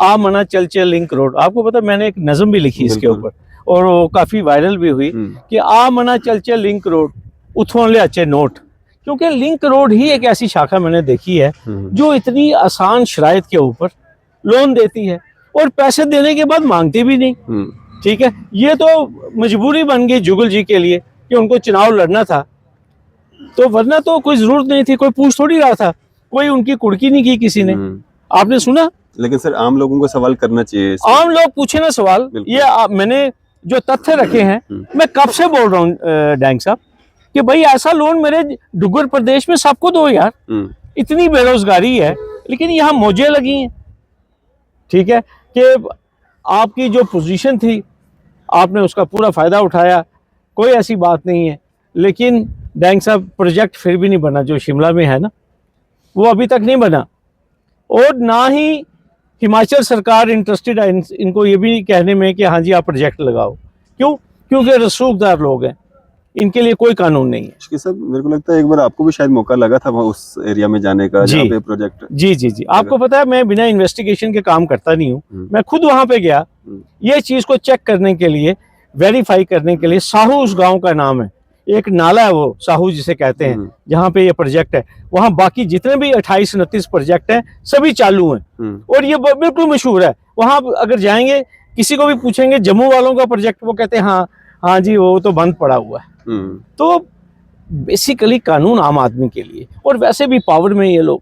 आ मना चल चल लिंक रोड। आपको पता मैंने एक नज़म भी लिखी इसके ऊपर और वो काफ़ी वायरल भी हुई कि आ मना चल चल लिंक रोड उथों ले अच्छे नोट। क्योंकि लिंक रोड ही एक ऐसी शाखा मैंने देखी है जो इतनी आसान शराइत के ऊपर लोन देती है और पैसे देने के बाद मांगती भी नहीं। ठीक है, ये तो मजबूरी बन गई जुगल जी के लिए कि उनको चुनाव लड़ना था, तो वरना तो कोई जरूरत नहीं थी, कोई पूछ थोड़ी रहा था, कोई उनकी कुड़की नहीं की किसी ने। आपने सुना? लेकिन सर आम लोगों को सवाल करना चाहिए, आम लोग पूछे ना सवाल। ये मैंने जो तथ्य रखे हैं, मैं कब से बोल रहा हूँ डैंग साहब कि भाई ऐसा लोन मेरे डुग्गर प्रदेश में सबको दो यार। इतनी बेरोजगारी है लेकिन यहाँ मौजें लगी हैं। ठीक है कि आपकी जो पोजीशन थी आपने उसका पूरा फायदा उठाया, कोई ऐसी बात नहीं है। लेकिन डैंग साहब प्रोजेक्ट फिर भी नहीं बना जो शिमला में है ना, वो अभी तक नहीं बना। और ना ही हिमाचल सरकार इंटरेस्टेड है इनको ये भी कहने में कि हाँ जी आप प्रोजेक्ट लगाओ। क्यों? क्योंकि रसूखदार लोग हैं, इनके लिए कोई कानून नहीं है। सर मेरे को लगता है एक बार आपको भी शायद मौका लगा था वहाँ उस एरिया में जाने का जहाँ पे प्रोजेक्ट। जी आपको पता है मैं बिना इन्वेस्टिगेशन के काम करता नहीं हूँ। मैं खुद वहां पे गया ये चीज को चेक करने के लिए, वेरीफाई करने के लिए। साहू उस गांव का नाम है, एक नाला है वो साहू जिसे कहते हैं, जहाँ पे ये प्रोजेक्ट है। वहाँ बाकी जितने भी 28-29 प्रोजेक्ट हैं सभी चालू हैं और ये बिल्कुल मशहूर है। वहाँ अगर जाएंगे किसी को भी पूछेंगे जम्मू वालों का प्रोजेक्ट, वो कहते हैं हाँ जी वो तो बंद पड़ा हुआ है। तो बेसिकली कानून आम आदमी के लिए, और वैसे भी पावर में ये लोग,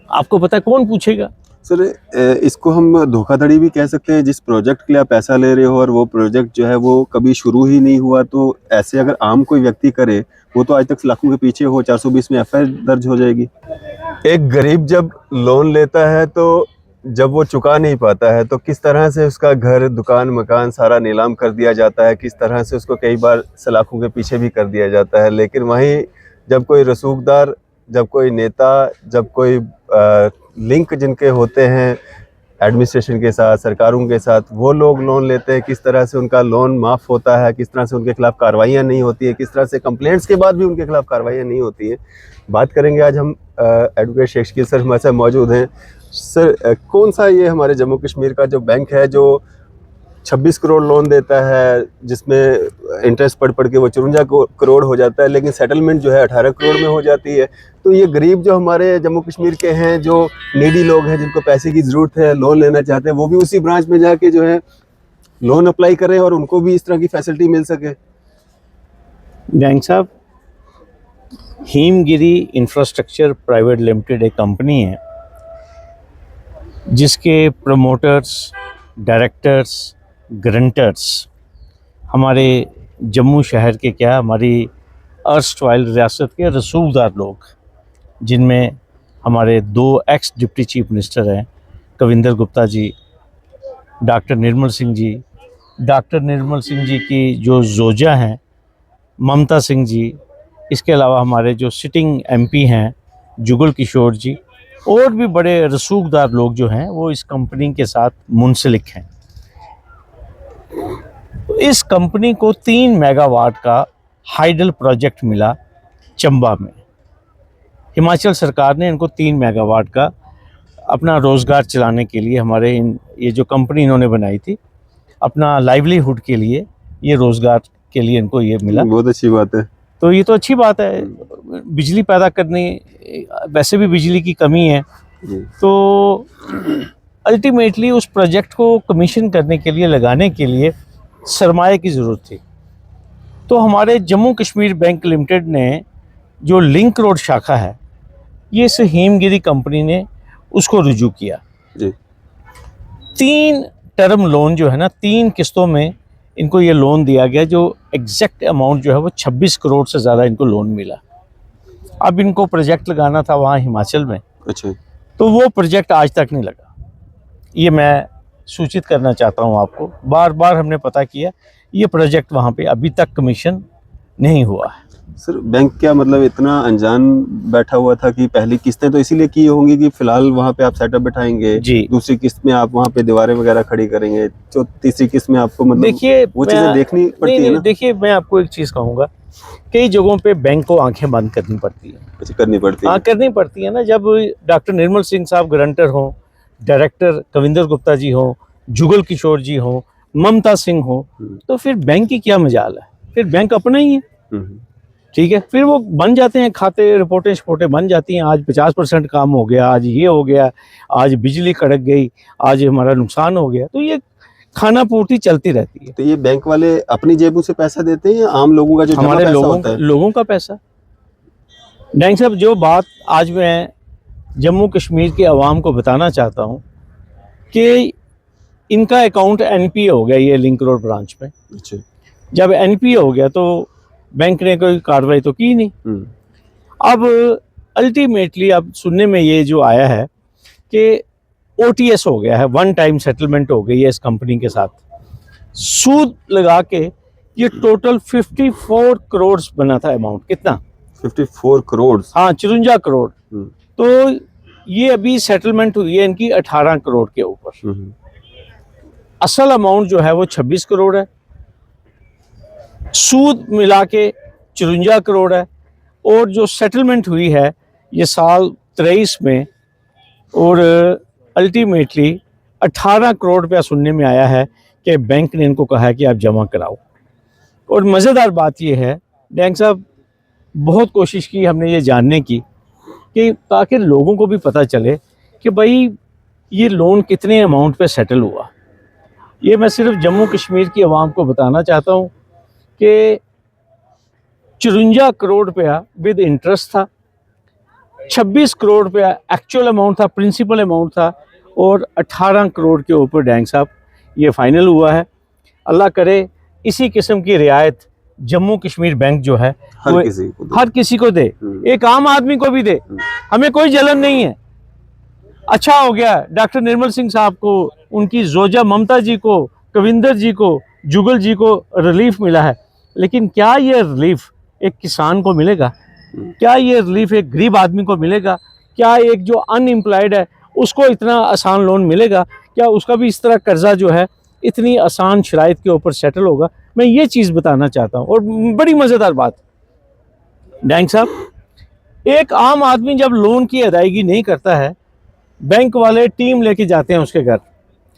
आपको पता है कौन पूछेगा? सर इसको हम धोखाधड़ी भी कह सकते हैं। जिस प्रोजेक्ट के लिए आप पैसा ले रहे हो और वो प्रोजेक्ट जो है वो कभी शुरू ही नहीं हुआ, तो ऐसे अगर आम कोई व्यक्ति करे वो तो आज तक लाखों के पीछे हो, 420 में एफआईआर दर्ज हो जाएगी। एक गरीब जब लोन लेता है तो जब वो चुका नहीं पाता है तो किस तरह से उसका घर दुकान मकान सारा नीलाम कर दिया जाता है, किस तरह से उसको कई बार सलाखों के पीछे भी कर दिया जाता है। लेकिन वहीं जब कोई रसूखदार, जब कोई नेता, जब कोई लिंक जिनके होते हैं एडमिनिस्ट्रेशन के साथ, सरकारों के साथ, वो लोग लोन लेते हैं, किस तरह से उनका लोन माफ़ होता है, किस तरह से उनके खिलाफ कार्रवाइयाँ नहीं होती है, किस तरह से कंप्लेंट्स के बाद भी उनके खिलाफ कार्रवाइयाँ नहीं होती है। बात करेंगे आज हम। एडवोकेट शेख शकील सर हमारे साथ मौजूद हैं। सर कौन सा ये हमारे जम्मू कश्मीर का जो बैंक है जो 26 करोड़ लोन देता है, जिसमें इंटरेस्ट पढ़ के वो 54 करोड़ हो जाता है, लेकिन सेटलमेंट जो है 18 करोड़ में हो जाती है। तो ये गरीब जो हमारे जम्मू कश्मीर के हैं, जो नीडी लोग हैं, जिनको पैसे की ज़रूरत है, लोन लेना चाहते हैं, वो भी उसी ब्रांच में जाके जो है लोन अप्लाई करें और उनको भी इस तरह की फैसिलिटी मिल सके। डैंग साहब, हिमगिरी इंफ्रास्ट्रक्चर प्राइवेट लिमिटेड एक कंपनी है जिसके प्रमोटर्स, डायरेक्टर्स, ग्रंटर्स हमारे जम्मू शहर के क्या, हमारी अर्स्टवाइल रियासत के रसूखदार लोग, जिनमें हमारे 2 एक्स डिप्टी चीफ मिनिस्टर हैं, कविंदर गुप्ता जी, डॉक्टर निर्मल सिंह जी। डॉक्टर निर्मल सिंह जी की जो जोजा हैं ममता सिंह जी, इसके अलावा हमारे जो सिटिंग एमपी हैं जुगल किशोर जी, और भी बड़े रसूखदार लोग जो हैं वो इस कंपनी के साथ मुंसलिक हैं। इस कंपनी को 3 मेगावाट का हाइडल प्रोजेक्ट मिला चंबा में। हिमाचल सरकार ने इनको 3 मेगावाट का अपना रोज़गार चलाने के लिए, हमारे ये जो कंपनी इन्होंने बनाई थी अपना लाइवलीहुड के लिए, ये रोज़गार के लिए इनको ये मिला। बहुत अच्छी बात है। तो ये तो अच्छी बात है, बिजली पैदा करनी, वैसे भी बिजली की कमी है। तो अल्टीमेटली उस प्रोजेक्ट को कमीशन करने के लिए, लगाने के लिए सरमाए की ज़रूरत थी। तो हमारे जम्मू कश्मीर बैंक लिमिटेड ने जो लिंक रोड शाखा है, ये इस हिमगिरी कंपनी ने उसको रुजू किया जी। 3 टर्म लोन जो है ना, 3 किस्तों में इनको ये लोन दिया गया, जो एग्जैक्ट अमाउंट जो है वो 26 करोड़ से ज़्यादा इनको लोन मिला। अब इनको प्रोजेक्ट लगाना था वहाँ हिमाचल में। अच्छा। तो वो प्रोजेक्ट आज तक नहीं लगा, ये मैं सूचित करना चाहता हूँ आपको। बार बार हमने पता किया, ये प्रोजेक्ट वहाँ पे अभी तक कमीशन नहीं हुआ है। सर बैंक क्या मतलब इतना अनजान बैठा हुआ था कि पहली किस्तें तो इसीलिए की होंगी कि फिलहाल वहाँ पे आप सेटअप बैठाएंगे जी, दूसरी किस्त में आप वहाँ पे दीवारें वगैरह खड़ी करेंगे, तो तीसरी किस्त में आपको मतलब देखिए वो चीजें देखनी पड़ती है ना। देखिए मैं आपको एक चीज कहूँगा, कई जगहों पे बैंक को आंखें बंद करनी पड़ती है। अच्छा, करनी पड़ती है। हाँ, करनी पड़ती है ना। जब डॉक्टर निर्मल सिंह साहब गारंटर हों, डायरेक्टर कविंदर गुप्ता जी हो, जुगल किशोर जी हो, ममता सिंह हो, तो फिर बैंक की क्या मजाल है? फिर बैंक अपना ही है, ठीक है। फिर वो बन जाते हैं खाते, रिपोर्टें बन जाती हैं। आज 50% काम हो गया, आज ये हो गया, आज बिजली कड़क गई, आज हमारा नुकसान हो गया। तो ये खाना पूर्ति चलती रहती है। तो ये बैंक वाले अपनी जेबों से पैसा देते हैं या आम लोगों का जो जमा हमारे पैसा होता है? लोगों का पैसा। डैंग साहब, जो बात आज मैं जम्मू कश्मीर के अवाम को बताना चाहता हूँ कि इनका अकाउंट एनपीए हो गया, ये लिंक रोड ब्रांच में। अच्छा। जब एनपीए हो गया तो बैंक ने कोई कार्रवाई तो की नहीं। अब अल्टीमेटली अब सुनने में ये जो आया है कि ओटीएस हो गया है, वन टाइम सेटलमेंट हो गई है इस कंपनी के साथ। सूद लगा के ये टोटल 54 करोड़ बना था अमाउंट। कितना? 54 करोड़। हाँ, 54 करोड़। तो ये अभी सेटलमेंट हुई है इनकी 18 करोड़ के ऊपर। असल अमाउंट जो है वो 26 करोड़ है, सूद मिला के 54 करोड़ है। और जो सेटलमेंट हुई है ये साल 23 में, और अल्टीमेटली 18 करोड़ रुपया सुनने में आया है कि बैंक ने इनको कहा है कि आप जमा कराओ। और मज़ेदार बात ये है डैंग साहब, बहुत कोशिश की हमने ये जानने की कि ताकि लोगों को भी पता चले कि भाई ये लोन कितने अमाउंट पे सेटल हुआ। ये मैं सिर्फ जम्मू कश्मीर की आवाम को बताना चाहता हूँ कि 54 करोड़ रुपया विद इंटरेस्ट था, 26 करोड़ रुपया एक्चुअल अमाउंट था, प्रिंसिपल अमाउंट था, और 18 करोड़ के ऊपर डैंग साहब ये फाइनल हुआ है। अल्लाह करे इसी किस्म की रियायत जम्मू कश्मीर बैंक जो है हर किसी को दे, एक आम आदमी को भी दे। हमें कोई जलन नहीं है। अच्छा हो गया डॉक्टर निर्मल सिंह साहब को, उनकी जोजा ममता जी को, कविंदर जी को, जुगल जी को रिलीफ मिला है। लेकिन क्या ये रिलीफ एक किसान को मिलेगा? क्या ये रिलीफ एक गरीब आदमी को मिलेगा? क्या एक जो अनएम्प्लॉयड है उसको इतना आसान लोन मिलेगा? क्या उसका भी इस तरह कर्जा जो है इतनी आसान शराइत के ऊपर सेटल होगा? मैं ये चीज़ बताना चाहता हूँ। और बड़ी मज़ेदार बात डैंग साहब, एक आम आदमी जब लोन की अदायगी नहीं करता है, बैंक वाले टीम लेके जाते हैं उसके घर,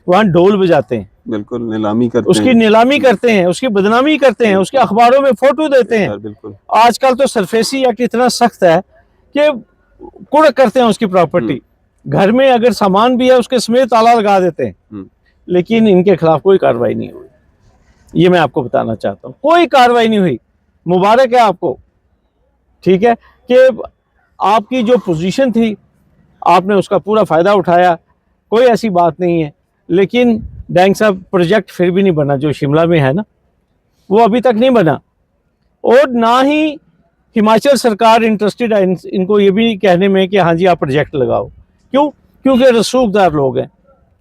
वहाँ ढोल बजाते हैं, बिल्कुल नीलामी करते उसकी नीलामी करते हैं, उसकी बदनामी करते हैं, उसके अखबारों में फोटो देते हैं। बिल्कुल। आजकल तो सरफेसी एक्ट इतना सख्त है कि कुड़ करते हैं उसकी प्रॉपर्टी। घर में अगर सामान भी है उसके समेत ताला लगा देते हैं। लेकिन इनके खिलाफ कोई कार्रवाई नहीं हुई। ये मैं आपको बताना चाहता हूँ, कोई कार्रवाई नहीं हुई। मुबारक है आपको, ठीक है, कि आपकी जो पोजीशन थी आपने उसका पूरा फ़ायदा उठाया, कोई ऐसी बात नहीं है। लेकिन डैंग साहब, प्रोजेक्ट फिर भी नहीं बना जो शिमला में है ना, वो अभी तक नहीं बना। और ना ही हिमाचल सरकार इंटरेस्टेड है इनको ये भी कहने में कि हाँ जी आप प्रोजेक्ट लगाओ। क्यों? क्योंकि रसूखदार लोग हैं,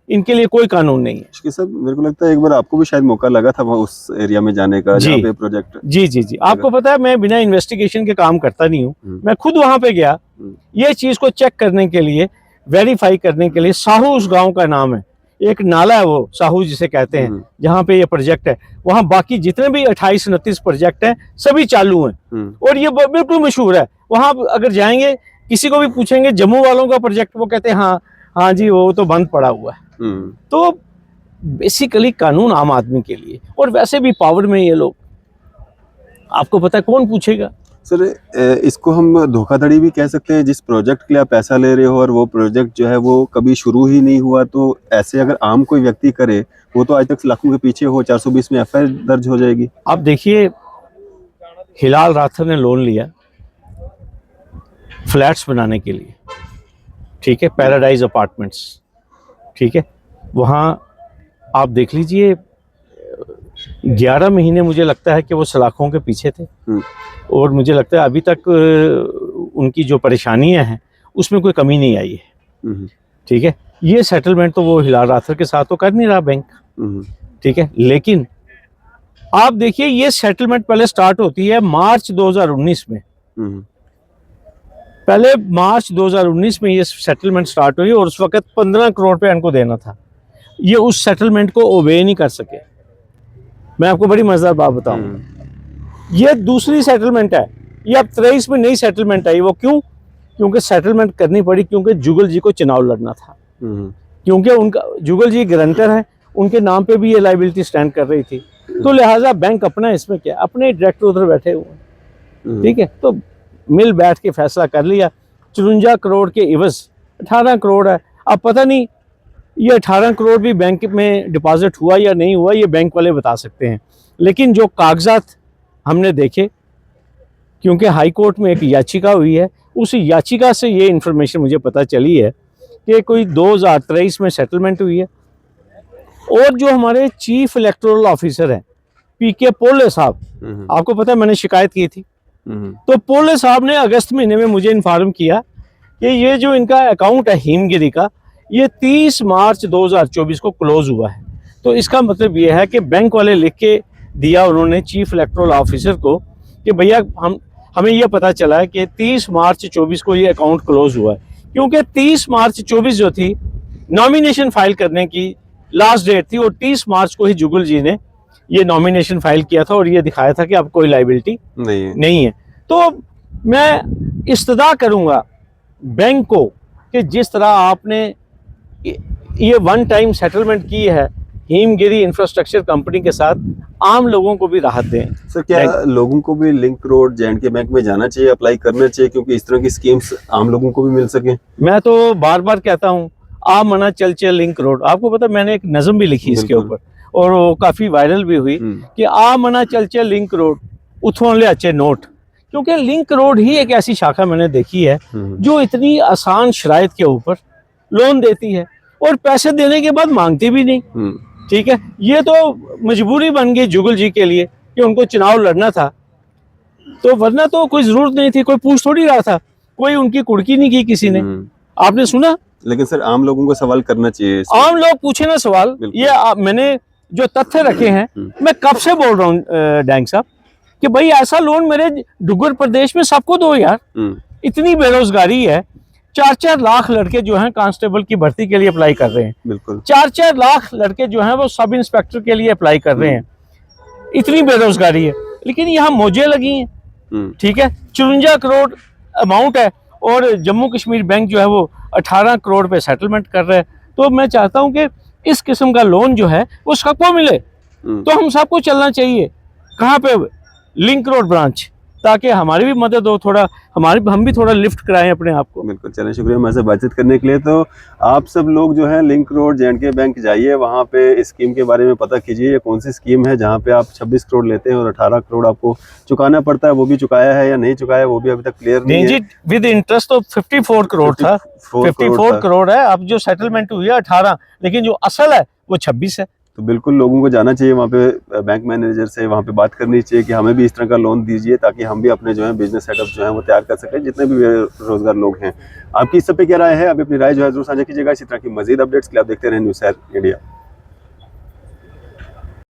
इनके लिए कोई कानून नहीं है। सर मेरे को लगता है एक बार आपको भी शायद मौका लगा था वहाँ उस एरिया में जाने का जहाँ पे प्रोजेक्ट। जी आपको पता है मैं बिना इन्वेस्टिगेशन के काम करता नहीं हूँ। मैं खुद वहाँ पे गया ये चीज़ को चेक करने के लिए, वेरीफाई करने के लिए। साहू उस गांव का नाम है, एक नाला है वो साहू जिसे कहते हैं, जहाँ पे ये प्रोजेक्ट है। वहाँ बाकी जितने भी 28-29 प्रोजेक्ट हैं सभी चालू हैं और ये बिल्कुल मशहूर है। वहाँ अगर जाएंगे किसी को भी पूछेंगे जम्मू वालों का प्रोजेक्ट, वो कहते हैं हाँ जी वो तो बंद पड़ा हुआ है। तो बेसिकली कानून आम आदमी के लिए, और वैसे भी पावर में ये लोग, आपको पता है कौन पूछेगा? सर इसको हम धोखाधड़ी भी कह सकते हैं, जिस प्रोजेक्ट के लिए आप पैसा ले रहे हो और वो प्रोजेक्ट जो है वो कभी शुरू ही नहीं हुआ। तो ऐसे अगर आम कोई व्यक्ति करे वो तो आज तक लाखों के पीछे हो, 420 में एफआईआर दर्ज हो जाएगी। आप देखिए हिलाल राथर ने लोन लिया फ्लैट्स बनाने के लिए, ठीक है, पैराडाइज अपार्टमेंट्स, ठीक है। वहाँ आप देख लीजिए 11 महीने मुझे लगता है कि वो सलाखों के पीछे थे। और मुझे लगता है अभी तक उनकी जो परेशानियां हैं उसमें कोई कमी नहीं आई है, ठीक है। ये सेटलमेंट तो वो हिलाल राथर के साथ तो कर नहीं रहा बैंक, ठीक है। लेकिन आप देखिए ये सेटलमेंट पहले स्टार्ट होती है मार्च 2019 में। पहले मार्च 2019 में ये सेटलमेंट स्टार्ट हुई और उस वक्त 15 करोड़ रुपए इनको देना था। ये उस सेटलमेंट को ओबे नहीं कर सके। मैं आपको बड़ी मजेदार बात बताऊं, ये दूसरी सेटलमेंट है, ये अब 23 में नई सेटलमेंट आई। वो क्यों? क्योंकि सेटलमेंट करनी पड़ी, क्योंकि जुगल जी को चुनाव लड़ना था। क्योंकि उनका जुगल जी गारंटर है, उनके नाम पे भी ये लाइबिलिटी स्टैंड कर रही थी, तो लिहाजा बैंक अपना इसमें क्या, अपने डायरेक्टर उधर बैठे हुए हैं, ठीक है। तो मिल बैठ के फैसला कर लिया, 54 करोड़ के इवज 18 करोड़ है। अब पता नहीं ये 18 करोड़ भी बैंक में डिपॉजिट हुआ या नहीं हुआ, ये बैंक वाले बता सकते हैं। लेकिन जो कागजात हमने देखे, क्योंकि हाई कोर्ट में एक याचिका हुई है, उस याचिका से ये इन्फॉर्मेशन मुझे पता चली है कि कोई 2023 में सेटलमेंट हुई है। और जो हमारे चीफ इलेक्टोरल ऑफिसर हैं पीके पोले साहब, आपको पता है मैंने शिकायत की थी, तो पोले साहब ने अगस्त महीने में मुझे इन्फॉर्म किया कि ये जो इनका अकाउंट है हिमगिरी का, ये 30 मार्च 2024 को क्लोज हुआ है। तो इसका मतलब ये है कि बैंक वाले लिख के दिया उन्होंने चीफ इलेक्टोरल ऑफिसर को कि भैया हमें ये पता चला है कि 30 मार्च 24 को ये अकाउंट क्लोज हुआ है, क्योंकि 30 मार्च 24 जो थी नॉमिनेशन फाइल करने की लास्ट डेट थी, और 30 मार्च को ही जुगल जी ने ये नॉमिनेशन फाइल किया था और ये दिखाया था कि अब कोई लाइबिलिटी नहीं है। तो मैं इस्तदा करूंगा बैंक को कि जिस तरह आपने ये वन टाइम सेटलमेंट की है हिमगिरी इंफ्रास्ट्रक्चर कंपनी के साथ, आम लोगों को भी राहत दें। सर क्या लोगों को भी लिंक रोड J&K बैंक में जाना चाहिए, अप्लाई करना चाहिए, क्योंकि इस तरह की स्कीम्स आम लोगों को भी मिल सके? मैं तो बार बार कहता हूँ, आ मना चल चल लिंक रोड। आपको पता मैंने एक नज़म भी लिखी इसके ऊपर और वो काफ़ी वायरल भी हुई कि आ मना चल चल लिंक रोड उथों ले अच्छे नोट। क्योंकि लिंक रोड ही एक ऐसी शाखा मैंने देखी है जो इतनी आसान शराइत के ऊपर लोन देती है और पैसे देने के बाद मांगती भी नहीं, ठीक है। ये तो मजबूरी बन गई जुगल जी के लिए कि उनको चुनाव लड़ना था, तो वरना तो कोई जरूरत नहीं थी, कोई पूछ थोड़ी रहा था, कोई उनकी कुड़की नहीं की किसी ने, आपने सुना। लेकिन सर आम लोगों को सवाल करना चाहिए, आम लोग पूछे ना सवाल। ये मैंने जो तथ्य रखे हैं, मैं कब से बोल रहा हूँ डैंग साहब कि भाई ऐसा लोन मेरे डुग्गर प्रदेश में सबको दो यार। इतनी बेरोजगारी है, 4-4 लाख लड़के जो हैं कांस्टेबल की भर्ती के लिए अप्लाई कर रहे हैं, बिल्कुल 4-4 लाख लड़के जो हैं वो सब इंस्पेक्टर के लिए अप्लाई कर रहे हैं। इतनी बेरोजगारी है, लेकिन यहाँ मौजें लगी हैं, ठीक है। 54 करोड़ अमाउंट है और जम्मू कश्मीर बैंक जो है वो 18 करोड़ पे सेटलमेंट कर रहा है। तो मैं चाहता हूँ कि इस किस्म का लोन जो है वो सबको मिले, तो हम सबको चलना चाहिए। कहाँ पे? लिंक रोड ब्रांच, ताकि हमारी भी मदद हो, थोड़ा हम भी थोड़ा लिफ्ट कराएं अपने आप को। बिल्कुल, चलिए शुक्रिया हमारे से बातचीत करने के लिए। तो आप सब लोग जो है लिंक रोड J&K बैंक जाइए, वहाँ पे इस स्कीम के बारे में पता कीजिए, ये कौन सी स्कीम है जहाँ पे आप 26 करोड़ लेते हैं और 18 करोड़ आपको चुकाना पड़ता है। वो भी चुकाया है या नहीं चुकाया वो भी अभी तक क्लियर नहीं है। विद इंटरेस्ट तो 54 करोड़ था, 54 करोड़ है। अब जो सेटलमेंट हुई है 18, लेकिन जो असल है वो 26 है। तो बिल्कुल लोगों को जाना चाहिए वहाँ पे, बैंक मैनेजर से वहाँ पे बात करनी चाहिए कि हमें भी इस तरह का लोन दीजिए, ताकि हम भी अपने जो है बिजनेस सेटअप जो है वो तैयार कर सकें, जितने भी बेरोजगार लोग हैं। आपकी इस सब पे क्या राय है? अभी अपनी राय जो है जरूर साझा कीजिएगा। इसी तरह की मजीद अपडेट्स के लिए आप देखते रहें न्यूज़ इंडिया।